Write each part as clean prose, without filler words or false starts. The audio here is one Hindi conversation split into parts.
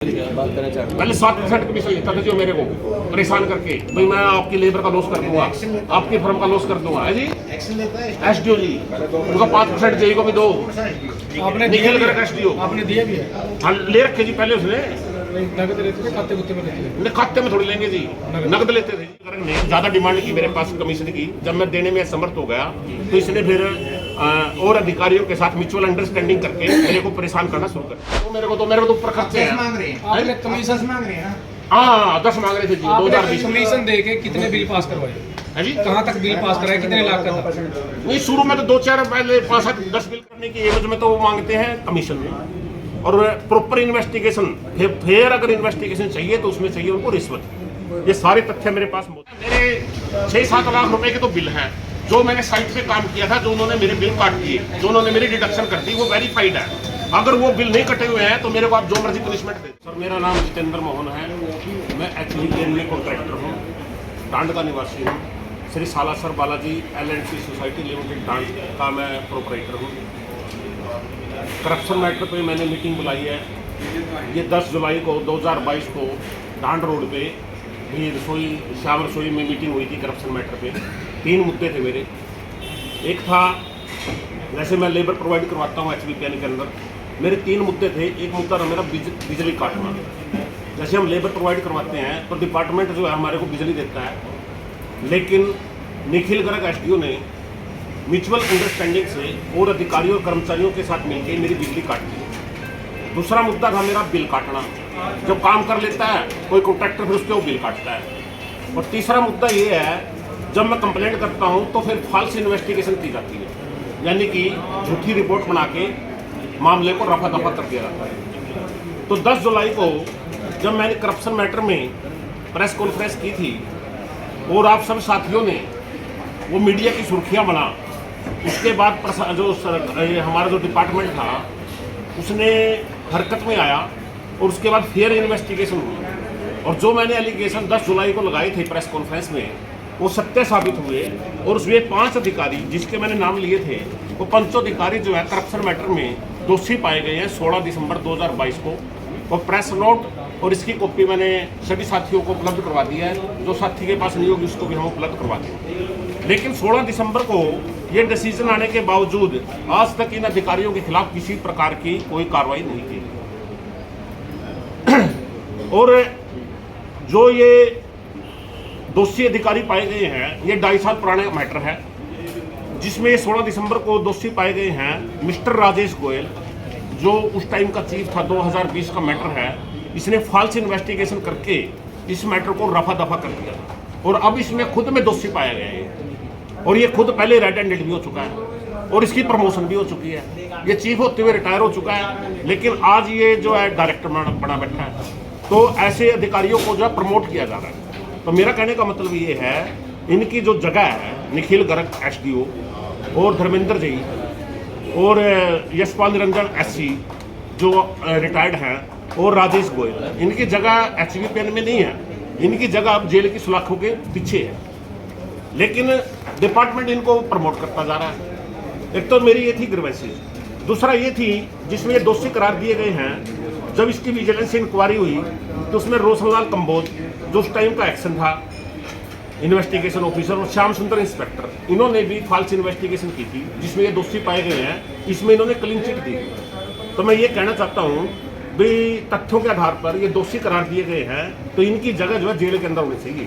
बात करना चाहता हूँ। पहले 7% कमीशन लेता था जो मेरे को परेशान करके, भाई मैं आपकी लेबर का लॉस कर दूंगा, आपकी फर्म का लॉस कर दूंगा। है जी एसडीओ जी, उनका 5% जेई को भी दो। आपने निखिल गर्ग एसडीओ आपने दिया भी है? हाँ ले रखे जी पहले उसने। नगद लेते थे, खाते कुत्ते में लेते थे? उन्हें खाते में थोड़ी लेंगे जी, नकद लेते थे। गर्ग ने ज्यादा डिमांड की मेरे पास कमीशन की, जब मैं देने में असमर्थ हो गया तो इसने फिर और अधिकारियों के साथ म्यूचुअल अंडरस्टैंडिंग करके मेरे को परेशान करना शुरू कर। तो मेरे को ऊपर खर्चे हैं। आपने कमीशन मांग रहे हैं? हाँ 10 मांग रहे थे जी। 2020 कमीशन दे के कितने बिल पास करवाए? है जी। कहाँ तक बिल पास कराए? कितने लाख का था? नहीं शुरू में तो 2-4 पहले 5-7-10 बिल करने की एवज में तो वो मांगते हैं कमीशन में, और प्रॉपर इन्वेस्टिगेशन फिर अगर इन्वेस्टिगेशन चाहिए तो उसमें चाहिए उनको रिश्वत। ये सारे तथ्य मेरे पास मौजूद हैं। मेरे 6-7 लाख रुपए के तो बिल हैं जो मैंने साइट पे काम किया था, जो उन्होंने मेरे बिल काट दिए, जो उन्होंने मेरी डिडक्शन कर दी, वो वेरीफाइड है। अगर वो बिल नहीं कटे हुए हैं तो मेरे को आप जो मर्जी पनिशमेंट दे। सर मेरा नाम जितेंद्र मोहन है, मैं HVPN में कॉन्ट्रैक्टर हूँ, डांड का निवासी हूँ। Shri Salasar Balaji LNC society limited Dand का मैं प्रोपराइटर हूँ। करप्शन मैटर पे मैंने मीटिंग बुलाई है। ये 10 जुलाई को 2022 को डांड रोड पे भी श्याम रसोई में मीटिंग हुई थी करप्शन मैटर पे। 3 मुद्दे थे मेरे। एक था जैसे मैं लेबर प्रोवाइड करवाता हूँ HVPN के अंदर, मेरे 3 मुद्दे थे। एक मुद्दा था मेरा बिजली काटना। जैसे हम लेबर प्रोवाइड करवाते हैं तो डिपार्टमेंट जो है हमारे को बिजली देता है, लेकिन निखिल गर्ग एसडीओ ने म्यूचुअल अंडरस्टैंडिंग से और अधिकारियों और कर्मचारियों के साथ मिलकर मेरी बिजली काट दी। दूसरा मुद्दा था मेरा बिल काटना। जब काम कर लेता है कोई कॉन्ट्रैक्टर फिर उसके वो बिल काटता है। और तीसरा मुद्दा ये है, जब मैं कंप्लेंट करता हूँ तो फिर फॉल्स इन्वेस्टिगेशन की जाती है, यानी कि झूठी रिपोर्ट बना के मामले को रफा दफा कर दिया जाता है। तो 10 जुलाई को जब मैंने करप्शन मैटर में प्रेस कॉन्फ्रेंस की थी और आप सब साथियों ने वो मीडिया की सुर्खियां बना, उसके बाद हमारा जो डिपार्टमेंट था उसने हरकत में आया और उसके बाद फिर इन्वेस्टिगेशन हुई। और जो मैंने एलिगेशन 10 जुलाई को लगाए थे प्रेस कॉन्फ्रेंस में, वो सत्य साबित हुए। और उसमें 5 अधिकारी जिसके मैंने नाम लिए थे, वो 5 अधिकारी जो है करप्शन मैटर में दोषी पाए गए हैं 16 दिसंबर 2022 को। और प्रेस नोट और इसकी कॉपी मैंने सभी साथियों को उपलब्ध करवा दिया है। जो साथी के पास नहीं होगी उसको भी हम उपलब्ध करवा देंगे। लेकिन 16 दिसंबर को ये डिसीजन आने के बावजूद आज तक इन अधिकारियों के खिलाफ किसी प्रकार की कोई कार्रवाई नहीं की। और जो ये दोषी अधिकारी पाए गए हैं, ये 2.5 साल पुराने मैटर है, जिसमें 16 दिसंबर को दोषी पाए गए हैं मिस्टर राजेश गोयल, जो उस टाइम का चीफ था। 2020 का मैटर है। इसने फॉल्स इन्वेस्टिगेशन करके इस मैटर को रफा दफा कर दिया और अब इसमें खुद में दोषी पाया गया है। और ये खुद पहले रेड हैंडेड भी हो चुका है और इसकी प्रमोशन भी हो चुकी है। ये चीफ होते हुए रिटायर हो चुका है, लेकिन आज ये जो है डायरेक्टर बना बैठा है। तो ऐसे अधिकारियों को जो है प्रमोट किया जा रहा है। तो मेरा कहने का मतलब ये है, इनकी जो जगह है निखिल गर्ग एसडीओ और धर्मेंद्र जी और यशपाल निरंजन SC जो रिटायर्ड हैं, और राजेश गोयल, इनकी जगह HVPN में नहीं है। इनकी जगह अब जेल की सलाखों के पीछे है, लेकिन डिपार्टमेंट इनको प्रमोट करता जा रहा है। एक तो मेरी ये थी ग्रीवेंसेस, दूसरा ये थी जिसमें ये दोषी करार दिए गए हैं। जब इसकी विजिलेंस इंक्वायरी हुई तो उसमें रोशनलाल कंबोज जो उस टाइम का एक्शन था इन्वेस्टिगेशन ऑफिसर, और श्याम सुंदर इंस्पेक्टर, इन्होंने भी फॉल्स इन्वेस्टिगेशन की थी जिसमें ये दोषी पाए गए हैं। इसमें इन्होंने क्लीन चिट दी। तो मैं ये कहना चाहता हूँ भी तथ्यों के आधार पर ये दोषी करार दिए गए हैं, तो इनकी जगह जो है जेल के अंदर होनी चाहिए,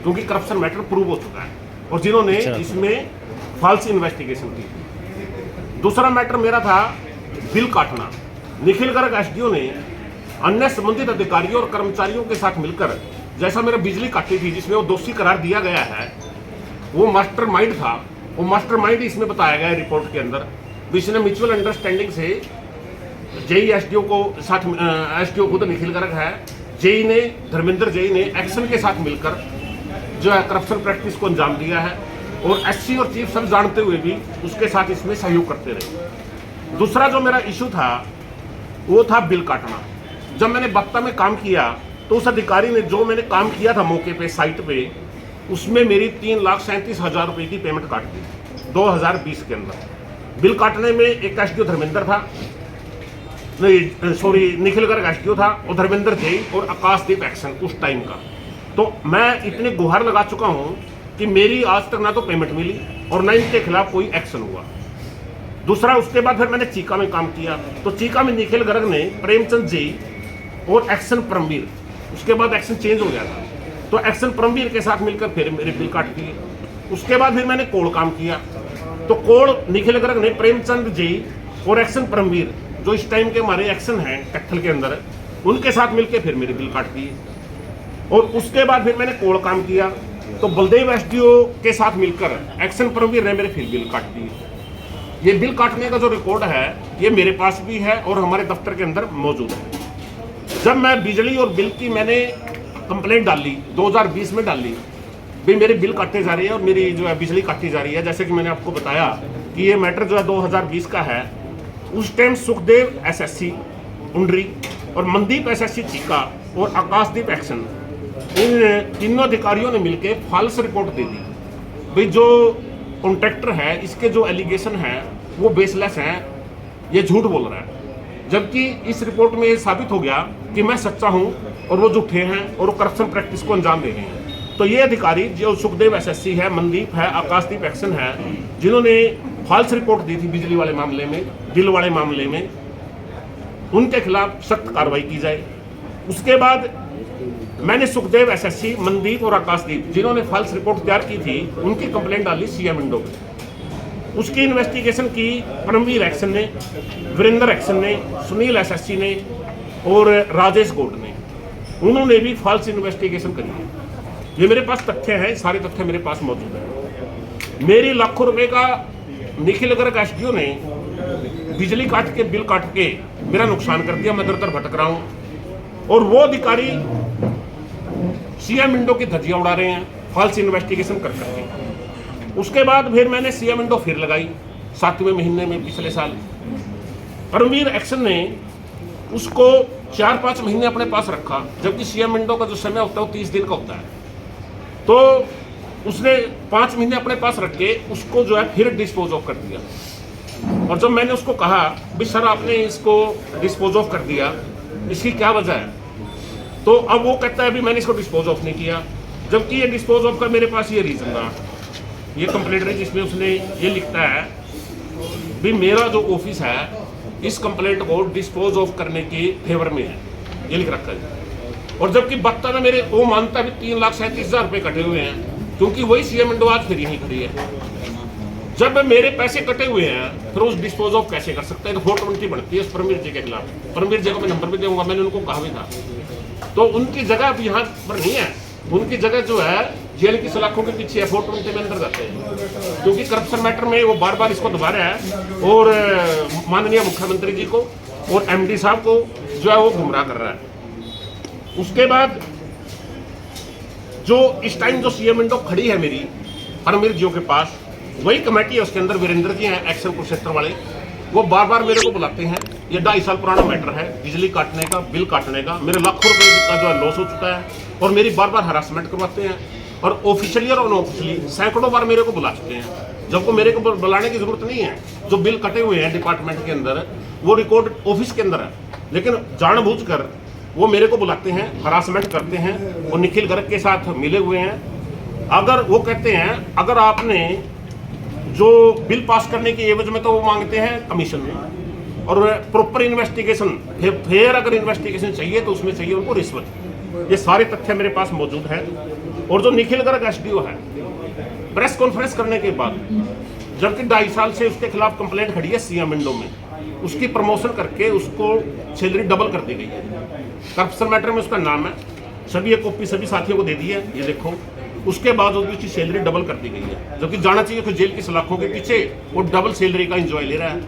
क्योंकि करप्शन मैटर प्रूव हो चुका है और जिन्होंने इसमें फॉल्स इन्वेस्टिगेशन की। दूसरा मैटर मेरा था बिल काटना। निखिल गर्ग एसडीओ ने अन्य संबंधित अधिकारियों और कर्मचारियों के साथ मिलकर जैसा मेरा बिजली काटी थी, जिसमें वो दोषी करार दिया गया है, वो मास्टरमाइंड था। वो मास्टरमाइंड इसमें बताया गया है रिपोर्ट के अंदर। इसने म्यूचुअल अंडरस्टैंडिंग से जेई एसडीओ को साथ, एसडीओ खुद निखिल गर्ग है, जेई ने धर्मेंद्र जेई ने एक्शन के साथ मिलकर जो है करप्शन प्रैक्टिस को अंजाम दिया है। और SC और चीफ सब जानते हुए भी उसके साथ इसमें सहयोग करते रहे। दूसरा जो मेरा इशू था वो था बिल काटना। जब मैंने बख्ता में काम किया तो उस अधिकारी ने जो मैंने काम किया था मौके पे साइट पे, उसमें मेरी 3,37,000 रुपये की पेमेंट काट दी 2020 के अंदर। बिल काटने में एक एसडीओ धर्मेंद्र था, नहीं सॉरी निखिल गर्ग एसडीओ था और धर्मेंद्र जैन और आकाशदीप एक्शन उस टाइम का। तो मैं इतनी गुहार लगा चुका हूं कि मेरी आज तक ना तो पेमेंट मिली और ना इनके खिलाफ कोई एक्शन हुआ। दूसरा, उसके बाद फिर मैंने चीका में काम किया, तो चीका में निखिल गर्ग ने प्रेमचंद जी और एक्शन परमवीर, उसके बाद एक्शन चेंज हो गया था, तो एक्शन परमवीर के साथ मिलकर फिर मेरे बिल काट दिए। उसके बाद फिर मैंने कोल काम किया, तो कोल निखिल गर्ग ने प्रेमचंद जी और एक्शन परमवीर जो इस टाइम के हमारे एक्शन हैं कत्थल के अंदर, उनके साथ मिलकर फिर मेरे बिल काट दिए। और उसके बाद फिर मैंने कोल काम किया, तो बलदेव एसडीओ के साथ मिलकर एक्शन परमवीर ने मेरे फिर बिल काट दिए। ये बिल काटने का जो रिकॉर्ड है ये मेरे पास भी है और हमारे दफ्तर के अंदर मौजूद है। जब मैं बिजली और बिल की मैंने कंप्लेंट डाली 2020 में डाली, भी मेरे बिल काटे जा रही है और मेरी जो है बिजली काटी जा रही है, जैसे कि मैंने आपको बताया कि ये मैटर जो है 2020 का है। उस टाइम सुखदेव एसएससी उंडरी और मनदीप एसएससी चीका और आकाशदीप एक्शन, इन तीनों अधिकारियों ने मिलकर फॉल्स रिपोर्ट दे दी। भाई जो कॉन्ट्रैक्टर है इसके जो एलिगेशन है वो बेसलेस हैं, ये झूठ बोल रहा है। जबकि इस रिपोर्ट में ये साबित हो गया कि मैं सच्चा हूं और वो झूठे हैं और वो करप्शन प्रैक्टिस को अंजाम दे रहे हैं। तो ये अधिकारी जो सुखदेव एसएससी है, मनदीप है, आकाशदीप एक्शन है, जिन्होंने फॉल्स रिपोर्ट दी थी बिजली वाले मामले में, बिल वाले मामले में, उनके खिलाफ सख्त कार्रवाई की जाए। उसके बाद मैंने सुखदेव एसएससी, मनदीप और आकाशदीप जिन्होंने फॉल्स रिपोर्ट तैयार की थी उनकी कंप्लेंट डाली सीएम इंडो पे। उसकी इन्वेस्टिगेशन की परमवीर एक्शन ने, वीरेंद्र एक्शन ने, सुनील एसएससी ने और राजेश गोड ने, उन्होंने भी फॉल्स इन्वेस्टिगेशन करी है। ये मेरे पास तथ्य हैं, सारे तथ्य मेरे पास मौजूद हैं। मेरी लाखों रुपए का निखिल गर्ग एसडीओ ने बिजली काट के बिल काट के मेरा नुकसान कर दिया। मैं दर दर भटक रहा हूं और वो अधिकारी सीएम इंडो की धज्जियां उड़ा रहे हैं फॉल्स इन्वेस्टिगेशन कर करके। उसके बाद फिर मैंने सीएम इंडो फिर लगाई 7वें महीने में पिछले साल। परमवीर एक्शन ने उसको 4-5 महीने अपने पास रखा, जबकि सीएम इंडो का जो समय होता है वो 30 दिन का होता है। तो उसने 5 महीने अपने पास रख के उसको जो है फिर डिस्पोज ऑफ कर दिया। और जब मैंने उसको कहा भी सर आपने इसको डिस्पोज ऑफ कर दिया, इसकी क्या वजह है, तो अब वो कहता है भी मैंने इसको डिस्पोज ऑफ नहीं किया। जबकि ये डिस्पोज ऑफ का मेरे पास ये रीजन था, ये कंप्लेंट है जिसमें उसने ये लिखता है भी मेरा जो ऑफिस है इस कंप्लेंट को डिस्पोज ऑफ करने के फेवर में है, ये लिख रखा है। और जबकि बत्ता ने मेरे वो मानता भी 3,37,000 रुपये कटे हुए हैं, क्योंकि वही सीएम इंडो आज फिर यहीं खड़ी है। जब मेरे पैसे कटे हुए हैं फिर उस डिस्पोज ऑफ कैसे कर सकता है, तो 420 बनती है उस परमवीर जी के खिलाफ। परमवीर जी को मैं नंबर भी दूंगा, मैंने उनको कहा भी था। तो उनकी जगह अब यहाँ पर नहीं है, उनकी जगह जो है जेल की सलाखों के पीछे है, 420 में अंदर जाते हैं, क्योंकि करप्शन मैटर में वो बार बार इसको दबा रहा है और माननीय मुख्यमंत्री जी को और एमडी साहब को जो है वो गुमराह कर रहा है। उसके बाद जो इस टाइम जो सीएम इंडो खड़ी है मेरी परमवीर जी के पास, वही कमेटी है, उसके अंदर वीरेंद्र जी हैं एक्शन कुरुक्षेत्र वाले, वो बार बार मेरे को बुलाते हैं। ये 2.5 साल पुराना मैटर है, बिजली काटने का, बिल काटने का, मेरे लाखों रुपए का जो है लॉस हो चुका है और मेरी बार बार हरासमेंट करवाते हैं। और ऑफिशियली और अनऑफिशियली सैकड़ों बार मेरे को बुला चुके हैं, जबकि मेरे को बुलाने की जरूरत नहीं है। जो बिल कटे हुए हैं डिपार्टमेंट के अंदर वो रिकॉर्ड ऑफिस के अंदर है, लेकिन जानबूझकर वो मेरे को बुलाते हैं, हरासमेंट करते हैं। वो निखिल गर्ग के साथ मिले हुए हैं। अगर वो कहते हैं अगर आपने जो बिल पास करने की एवज में, तो वो मांगते हैं कमीशन में, और प्रॉपर इन्वेस्टिगेशन, फिर अगर इन्वेस्टिगेशन चाहिए तो उसमें चाहिए उनको रिश्वत। ये सारे तथ्य मेरे पास मौजूद है। और जो निखिल गर्ग एसडीओ है, प्रेस कॉन्फ्रेंस करने के बाद, जबकि 2.5 साल से उसके खिलाफ कंप्लेंट खड़ी है सीएम इंडो में, उसकी प्रमोशन करके उसको सैलरी डबल कर दी गई है। करप्शन मैटर में उसका नाम है, सभी ये कॉपी सभी साथियों को दे दी है, ये देखो। उसके बाद उसकी सैलरी डबल कर दी गई है, जबकि जाना चाहिए कि जेल की सलाखों के पीछे वो डबल सैलरी का एंजॉय ले रहा है।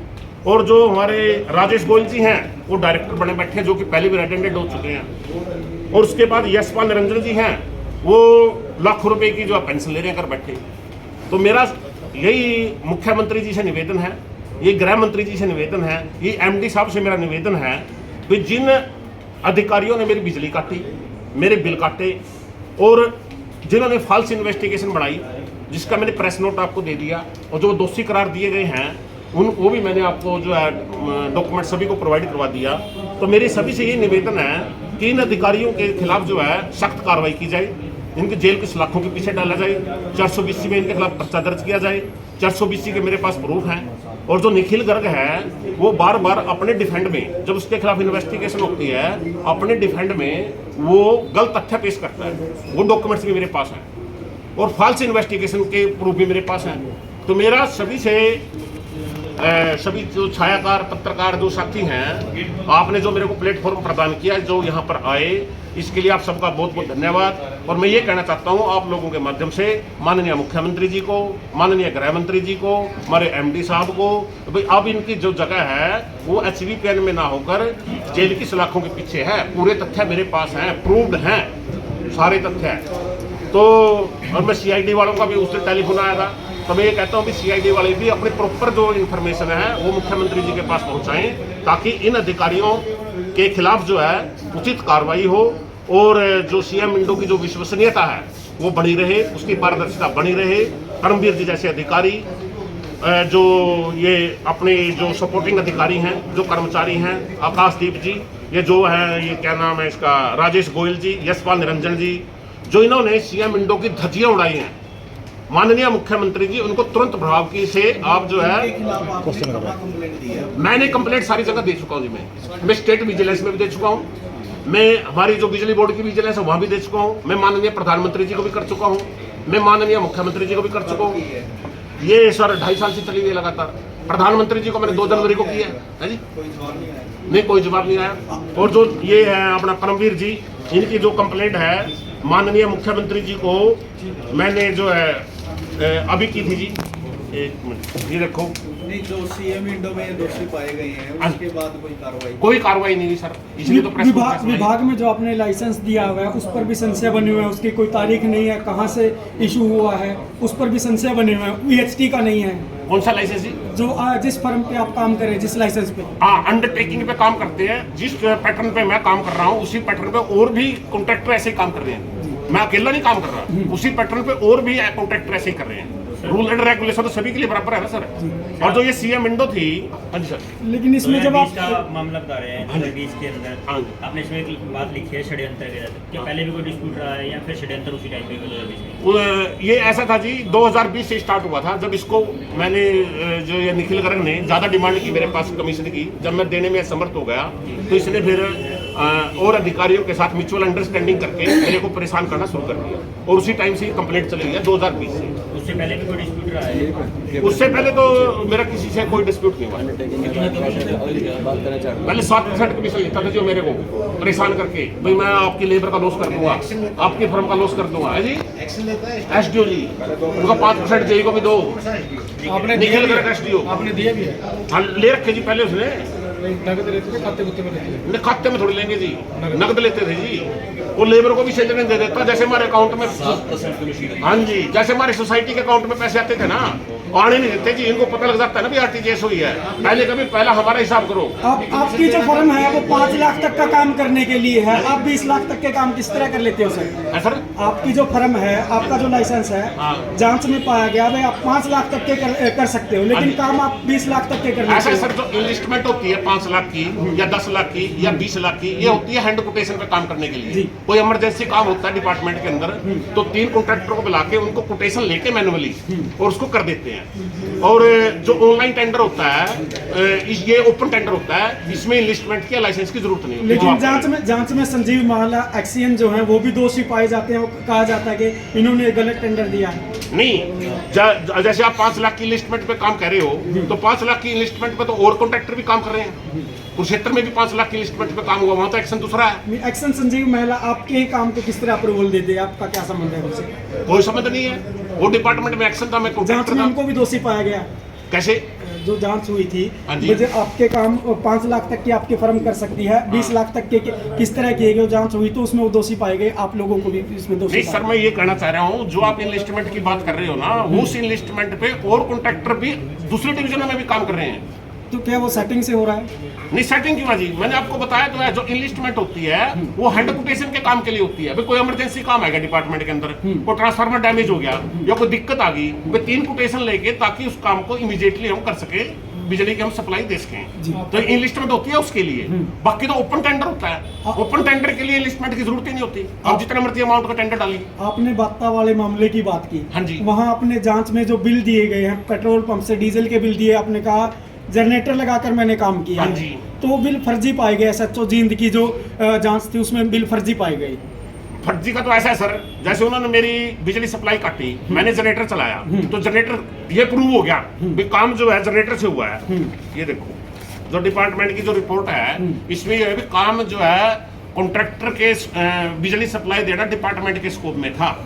और जो हमारे राजेश गोयल जी हैं वो डायरेक्टर बने बैठे हैं, जो कि पहले भी रिटायर्ड हो चुके हैं। और उसके बाद यशपाल निरंजन जी हैं, वो लाखों रुपए की जो है पेंशन ले रहे हैं कर बैठे। तो मेरा यही मुख्यमंत्री जी से निवेदन है, ये गृह मंत्री जी से निवेदन है, ये एमडी साहब से मेरा निवेदन है कि जिन अधिकारियों ने मेरी बिजली काटी, मेरे बिल काटे और जिन्होंने फॉल्स इन्वेस्टिगेशन बढ़ाई, जिसका मैंने प्रेस नोट आपको दे दिया, और जो दोषी करार दिए गए हैं, वो भी मैंने आपको जो है डॉक्यूमेंट सभी को प्रोवाइड करवा दिया। तो मेरे सभी से ये निवेदन है कि इन अधिकारियों के खिलाफ जो है सख्त कार्रवाई की जाए, इनके जेल की सलाखों के पीछे डाला जाए, 420 में इनके खिलाफ पर्चा दर्ज किया जाए। 420 के मेरे पास प्रूफ हैं। और जो निखिल गर्ग है वो बार बार अपने डिफेंड में, जब उसके खिलाफ इन्वेस्टिगेशन होती है, अपने डिफेंड में वो गलत तथ्य पेश करता है। वो डॉक्यूमेंट्स भी मेरे पास हैं और फॉल्स इन्वेस्टिगेशन के प्रूफ भी मेरे पास हैं। तो मेरा सभी जो छायाकार पत्रकार जो साथी हैं, आपने जो मेरे को प्लेटफॉर्म प्रदान किया, जो यहाँ पर आए, इसके लिए आप सबका बहुत बहुत धन्यवाद। और मैं ये कहना चाहता हूँ आप लोगों के माध्यम से माननीय मुख्यमंत्री जी को, माननीय गृह मंत्री जी को, हमारे एमडी साहब को, तो भाई अब इनकी जो जगह है वो HVPN में ना होकर जेल की सलाखों के पीछे है। पूरे तथ्य मेरे पास हैं, प्रूव्ड हैं सारे तथ्य। तो और मैं CID वालों का भी उस दिन टेलीफोन आया था, तो मैं ये कहता हूँ कि CID वाले भी अपने प्रॉपर जो इन्फॉर्मेशन है वो मुख्यमंत्री जी के पास पहुँचाएं, ताकि इन अधिकारियों के खिलाफ जो है उचित कार्रवाई हो और जो CM इंडो की जो विश्वसनीयता है वो बनी रहे, उसकी पारदर्शिता बनी रहे। परमवीर जी जैसे अधिकारी, जो ये अपने जो सपोर्टिंग अधिकारी हैं, जो कर्मचारी हैं, आकाशदीप जी, ये जो है, ये क्या नाम है इसका, राजेश गोयल जी, यशपाल निरंजन जी, जो इन्होंने CM इंडो की धज्जियां उड़ाई हैं, माननीय मुख्यमंत्री जी उनको तुरंत प्रभाव की से आप जो है, मैंने कंप्लेंट सारी जगह दे चुका हूँ जी। मैं स्टेट विजिलेंस में भी दे चुका हूँ, मैं हमारी जो बिजली बोर्ड की विजिलेंस है वहाँ भी दे चुका हूँ, मैं माननीय प्रधानमंत्री जी को भी कर चुका हूँ, मैं माननीय मुख्यमंत्री जी को भी कर चुका हूँ। ये सर 2.5 साल से चली हुई लगातार। प्रधानमंत्री जी को मैंने 2 जनवरी को किया है जी, नहीं कोई जवाब नहीं आया। और जो ये है अपना परमवीर जी, इनकी जो कंप्लेंट है माननीय मुख्यमंत्री जी को मैंने जो है अभी की थी जी, 1 मिनट, ये देखो। नहीं, जो CM इंडो में दोषी पाए गए हैं उसके बाद कोई कार्रवाई नहीं हुई सर, इसलिए तो विभाग में जो आपने लाइसेंस दिया हुआ है उस पर भी संशय बने हुए हैं, उसकी कोई तारीख नहीं है, कहाँ से इशू हुआ है उस पर भी संशय बने हुए हैं। VHT का नहीं है। कौन सा लाइसेंस जी? जो जिस फर्म पे आप काम कर रहे हैं, जिस लाइसेंस पे, हाँ, अंडरटेकिंग पे काम करते हैं। जिस पैटर्न पे मैं काम कर रहा हूँ उसी पैटर्न पे और भी कॉन्ट्रैक्टर ऐसे ही काम कर रहे हैं। मैं अकेला नहीं काम कर रहा, उसी पैटर्न पे और भी कॉन्ट्रैक्टर ऐसे ही कर रहे हैं। रूल एंड रेगुलेशन तो सभी के लिए बराबर है ना सर। और जो ये CM इंडो थी, हाँ जी सर, लेकिन इसमें जब आप मामला बता रहे हैं 2020 के अंदर, आपने इसमें एक बात लिखी है षड्यंत्र के तहत, क्या पहले भी कोई डिस्प्यूट रहा है या फिर षड्यंत्र उसी टाइप का 2020 में? ये ऐसा था जी, 2020 से स्टार्ट हुआ था, जब इसको मैंने जो ये निखिल गर्ग ने ज़्यादा डिमांड की मेरे पास कमीशन की, जब मैं देने में असमर्थ हो गया तो इसने फिर और अधिकारियों के साथ म्यूचुअल अंडरस्टैंडिंग करके मेरे को परेशान करना शुरू कर दिया। और उसी टाइम से कंप्लेंट चली है 2020 से। उससे पहले भी कोई डिस्प्यूट रहा है? उससे पहले तो मेरा किसी से कोई डिस्प्यूट नहीं हुआ। पहले 7% कमीशन लेता था जो मेरे को परेशान करके, भाई मैं आपकी लेबर का लॉस कर दूंगा, आपकी फर्म का लॉस कर दूंगा। है जी SDO जी, उनका 5% जेई को भी दो। आपने निखिल गर्ग SDO आपने दिया भी है? हाँ, ले रखे जी पहले उसने। नगद लेते थे, खाते कुत्ते में लेते थे? खाते में थोड़ी लेंगे जी, नकद लेते थे जी। वो लेबर को भी सैलरी दे देता, जैसे हमारे अकाउंट में, हाँ जी, जैसे हमारे सोसाइटी के अकाउंट में पैसे आते थे ना, आने नहीं देते जी। इनको पता लग जाता है ना भी RTGS हुई है, पहला हमारा हिसाब करो। आपकी जो फर्म है वो 5 लाख तक का काम करने के लिए है, आप 20 लाख तक के काम किस तरह कर लेते हो सर? सर आपकी जो फर्म है, आपका जो लाइसेंस है, जांच में पाया गया भाई आप 5 लाख तक के कर सकते हो, लेकिन काम आप 20 लाख तक के कर लेते हो। ऐसा सर, जो इन्वेस्टमेंट होती है 5 लाख की या 10 लाख की या 20 लाख की, ये होती है हैंड कोटेशन पे काम करने के लिए। कोई इमरजेंसी काम होता है डिपार्टमेंट के अंदर, तो 3 कॉन्ट्रैक्टरों को बुला के उनको कोटेशन लेके मैनुअली और उसको कर देते हैं। और जो ऑनलाइन टेंडर होता है, ये ओपन टेंडर होता है, इसमें इन्वेस्टमेंट की लाइसेंस की जरूरत नहीं। लेकिन जांच में संजीव माला एक्सियन जो है वो भी दोषी पाए जाते हैं। कहा जाता है कि इन्होंने गलत टेंडर दिया है। नहीं, जैसे आप 5 लाख की इन्वेस्टमेंट पे काम कर रहे हो, तो 5 लाख की इन्वेस्टमेंट पे तो और कॉन्ट्रैक्टर भी काम कर रहे हैं। कुरुक्षेत्र में भी 5 लाख की इन्वेस्टमेंट पे काम हुआ, वहां तो एक्शन दूसरा है। एक्शन संजीव महिला आपके ही काम को किस तरह अप्रूवल देते हैं? आपका क्या संबंध है उनसे? कोई संबंध नहीं है, वो डिपार्टमेंट में एक्शन था, मैं जांच में उनको भी दोषी पाया गया। कैसे? जो जांच हुई थी, मुझे आपके काम 5 लाख तक की आपकी फर्म कर सकती है, 20 लाख तक के किस तरह किए गए जांच हुई तो उसमें वो दोषी पाए गए, आप लोगों को भी इसमें दोषी? नहीं सर, मैं ये कहना चाह रहा हूँ, जो आप इन्वेस्टमेंट की बात कर रहे हो ना, उस इन्वेस्टमेंट पे और कॉन्ट्रैक्टर भी दूसरे डिविजनों में भी काम कर रहे हैं। तो क्या वो सेटिंग से हो रहा है? नहीं, सेटिंग क्यों जी, मैंने आपको बताया तो है, जो इन्वेस्टमेंट होती है वो हैंड कोटेशन के काम के लिए होती है। अभी कोई इमरजेंसी काम आएगा डिपार्टमेंट के अंदर, कोई ट्रांसफार्मर डैमेज हो गया या कोई दिक्कत आ गई, वे 3 कोटेशन लेके ताकि उस काम को इमीडिएटली हम कर सके बिजली की हम सप्लाई दे सकें जी। तो इनलिस्टमेंट होती है उसके लिए, बाकी तो ओपन टेंडर होता है। ओपन टेंडर के लिए इनलिस्टमेंट की जरूरत ही नहीं होती, आप जितना मर्जी अमाउंट का टेंडर डालिए। आपने बात्ता वाले मामले की बात की, हाँ जी। वहाँ आपने जांच में जो बिल दिए गए हैं पेट्रोल पंप से डीजल के बिल दिए, आपने कहा जनरेटर लगाकर मैंने काम किया हाँ है। जी। तो वो बिल फर्जी पाए गए, SHO जींद की जो जांच थी उसमें बिल फर्जी पाई गई। फर्जी का तो ऐसा है सर, जैसे उन्होंने मेरी बिजली सप्लाई काटी, मैंने जनरेटर चलाया तो जनरेटर ये प्रूव हो गया कि काम जो है जनरेटर से हुआ है। ये देखो जो डिपार्टमेंट की जो रिपोर्ट है इसमें ये है कि काम जो है कॉन्ट्रैक्टर के बिजली सप्लाई देना डिपार्टमेंट के स्कोप में था।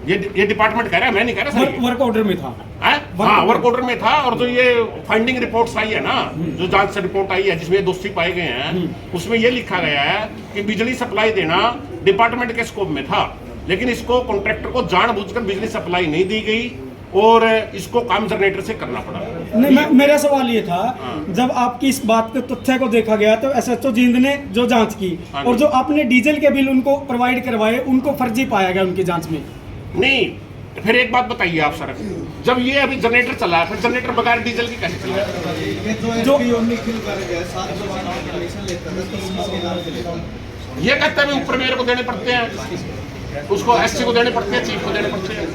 ये डिपार्टमेंट कह रहा है, मैं नहीं कह रहा सर। वर्क ऑर्डर में था। हाँ, वर्क ऑर्डर में था। और जो ये फाइंडिंग रिपोर्ट्स आई है ना, जो जांच से रिपोर्ट आई है जिसमें ये दोषी पाए गए हैं, उसमें ये लिखा गया है कि बिजली सप्लाई देना डिपार्टमेंट के स्कोप में था, लेकिन इसको कॉन्ट्रैक्टर को जानबूझकर बिजली सप्लाई नहीं दी गई और इसको काम जनरेटर से करना पड़ा। नहीं, मेरा सवाल ये था, जब आपकी इस बात के तथ्य को देखा गया तो SHO जींद ने जो जांच की और जो आपने डीजल के बिल उनको प्रोवाइड करवाए उनको फर्जी पाया गया उनकी जांच में। नहीं, फिर एक बात बताइए आप सर, जब ये अभी जनरेटर चला है, फिर जनरेटर बगैर डीजल की कैसे चला? ये जो SPO निखिल कर गया 7 कमीशन लेता था, 30 के नाम से लेता था। ये कहता है ऊपर मेरे को देने पड़ते हैं, उसको SC को देने पड़ते हैं, चीफ को देने पड़ते हैं।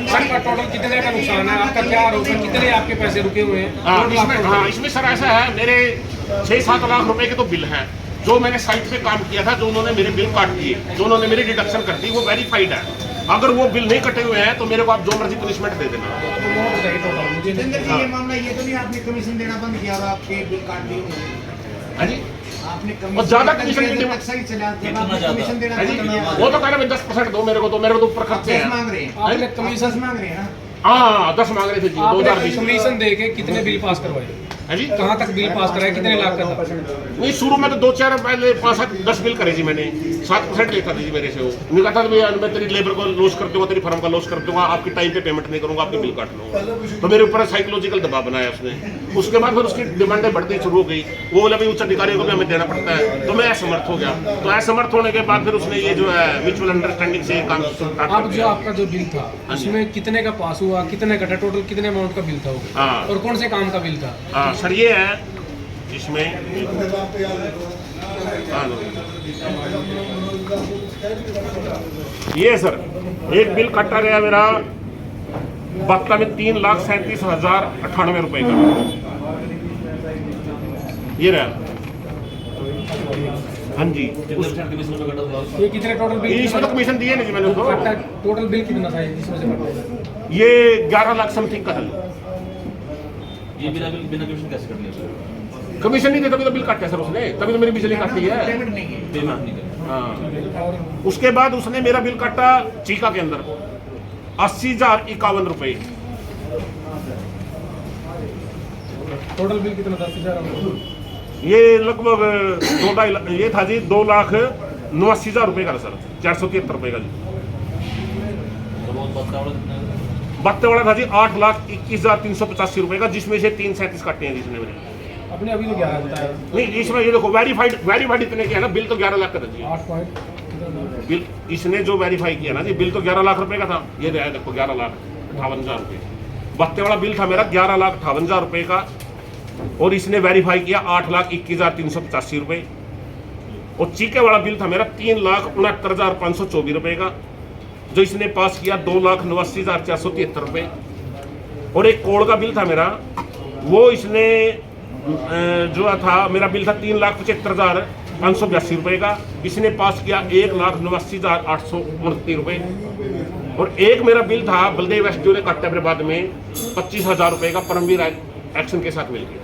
सर का टोटल कितने का नुकसान है, आपका क्या आरोप है, कितने आपके पैसे रुके हुए हैं? हाँ, इसमें सर ऐसा है, मेरे 6-7 लाख रुपए के तो बिल हैं जो मैंने साइट पे काम किया था, जो उन्होंने मेरे बिल काट दिए, जो उन्होंने मेरी डिडक्शन कर दी, वो वेरीफाइड है। अगर वो बिल नहीं कटे हुए हैं तो मेरे को आप जो मर्जी पनिशमेंट दे देना। ये मामला ये तो नहीं आपने कमीशन देना बंद किया और आपके बिल काट दिए? हाँ जी, आपने और ज्यादा कमीशन नहीं देना। सही चला, जब आपने कमीशन देना हाँ जी, बंद किया, वो तो कह रहे हैं 10% दो मेरे को, तो मेरे को तो ऊपर खर्चे 10 हैं। मांग रहे हैं, आपने आप कमीशन 10 मांग रहे हैं ना? हाँ, 10 मांग रहे थे जी, आपने 2020 में। कमीशन दे के कितने बिल पास करवाए? हाँ जी, कहाँ तक बिल पास कराए, कितने लाख का था? नहीं शुरू में तो 2-4 पहले 5-7-10 बिल करे जी मैंने, 7% लेता था जी मेरे से। वो नहीं कहता था भैया मैं तेरी लेबर को लॉस कर दूंगा, तेरी फर्म का लॉस कर दूंगा, आपकी टाइम पे पेमेंट नहीं करूंगा, आपके बिल काट लूंगा। तो मेरे ऊपर साइकोलॉजिकल दबाव बनाया उसने। उसके बाद फिर उसकी डिमांडें बढ़ती शुरू हो गई, वो बोला भाई उच्च अधिकारियों को भी हमें देना पड़ता है, तो मैं असमर्थ हो गया। तो असमर्थ होने के बाद फिर उसने ये जो है म्यूचुअल अंडरस्टैंडिंग से काम स्टार्ट कर अब जो दिया। आपका जो बिल था उसमें कितने का पास हुआ, कितने कटा, टोटल कितने अमाउंट का बिल था वो? हाँ। और कौन से काम का बिल था? हाँ सर, ये है इसमें ये सर एक बिल काटा गया मेरा बत्ता में 3,37,098 रुपए का, ये रहा। हाँ जी, ये कितने टोटल बिल? इसमें तो कमीशन दिए नहीं जी मैंने उसको। कटा टोटल बिल कितना था इसमें से कटा? ये 11 लाख समथिंग का था। ये बिना कमीशन कैसे कर लिया? कमीशन नहीं देता, तभी तो बिल काटा सर उसने, तभी तो मेरी बिजली काटी है। पेमेंट नहीं है। पेमेंट नहीं कर। हाँ, उसके बाद उसने मेरा बिल काटा चीका के अंदर 80,051 रुपए। टोटल बिल कितना था? 10,000? ये लगभग 2.5 ये था जी 2,89,000 रुपए का सर, 473 रुपए का जी। बत्ते वाला था जी 8,21,385 रुपए का, जिसमें से 337 काटे हैं जिसने मैंने। अपने अभी तो 11 बताया। नहीं, इसमें ये देखो वेरीफाइड इतने किया ना, बिल तो 11 लाख का था जी। 8 पॉइंट बिल इसने जो वेरीफाई किया ना जी, बिल तो 11 लाख रुपए का था। ये देखो 11,58,000 रुपए। बत्ते वाला बिल था मेरा 11,58,000 रुपए का, और इसने वेरीफाई किया 8,21,385 रुपए। और चीके वाला बिल था मेरा 3,69,524 रुपए का, जो इसने पास किया 2,89,473 रुपए। और एक कोड का बिल था मेरा, वो इसने जो था मेरा बिल था 3,75,582 रुपए का, इसने पास किया 1,89,829 रुपए। और एक मेरा बिल था बलदेव SDO ने काटा मेरे बाद में 25,000 रुपए का परमवीर एक्शन के साथ मिलकर।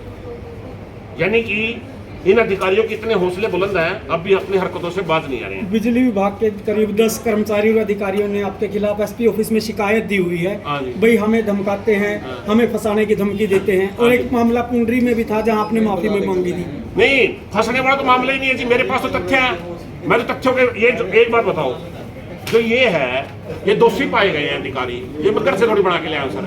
यानी कि इन अधिकारियों के इतने हौसले बुलंद हैं, अब भी अपनी हरकतों से बाज नहीं आ रहे हैं। बिजली विभाग के करीब 10 कर्मचारी और अधिकारियों ने आपके खिलाफ SP ऑफिस में शिकायत दी हुई है। हाँ जी। भाई हमें धमकाते हैं, हमें फंसाने की धमकी देते हैं। और एक मामला पुंडरी में भी था जहां आपने माफी में मांगी थी। नहीं, फंसने वाला तो मामला ही नहीं है जी, मेरे पास तो तथ्य है। मैं तो तथ्यों के ये एक बात बताओ, जो ये है ये दोषी पाए गए हैं अधिकारी, ये मैं घर से थोड़ी बना के ले आया सर।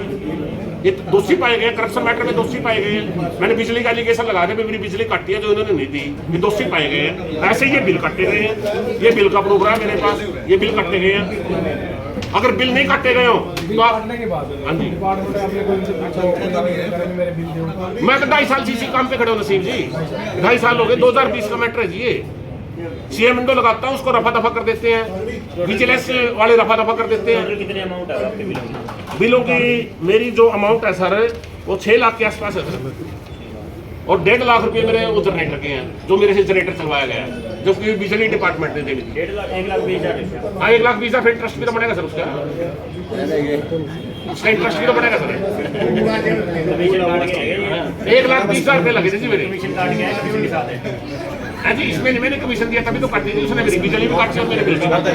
ये दोषी पाए गए, करप्शन मैटर में दोषी पाए गए हैं। मैंने बिजली का एलिगेशन लगा दिया, मेरी बिजली काटी है जो इन्होंने नहीं दी, ये दोषी पाए गए हैं। ऐसे ये बिल काटे गए हैं, ये बिल का प्रोग्राम मेरे पास, ये बिल काटे गए हैं। अगर बिल नहीं काटे गए हो बिल तो आप काटने के बाद हाँ जी। डिपार्टमेंट ने आपने कोई उनसे पूछा होगा कि मेरे बिल दो। मैं तो 2.5 साल से इसी काम पे खड़े हो नसीम जी, 2.5 साल हो गए। 2020 का मैटर है जी ये। सीएम विंडो लगाता हूँ, उसको रफा दफा कर देते हैं, विजिलेंस वाले रफा दफा कर देते हैं। टोटल कितने अमाउंट है आपके बिलों की? बिलों की मेरी जो अमाउंट है सर वो 6 लाख के आसपास है सर, और 1.5 लाख रुपए मेरे वो जनरेटर के हैं जो मेरे से जनरेटर चलवाया गया है, जो कि बिजली डिपार्टमेट ने देनी थी। 1,20,000 हाँ 1 लाख 20 फिर इंटरेस्ट भी तो बनेगा सर उसका इंटरेस्ट भी तो बनेगा सर। कमीशन काट के है 1,20,000 रुपये लगे थे जी मेरे। कमीशन काट के है कमीशन के साथ है। हाँ जी, इसमें मैंने कमीशन दिया तभी तो काटी थी उसने, मेरी बिजली भी काटी और मेरे बिल भी काटे।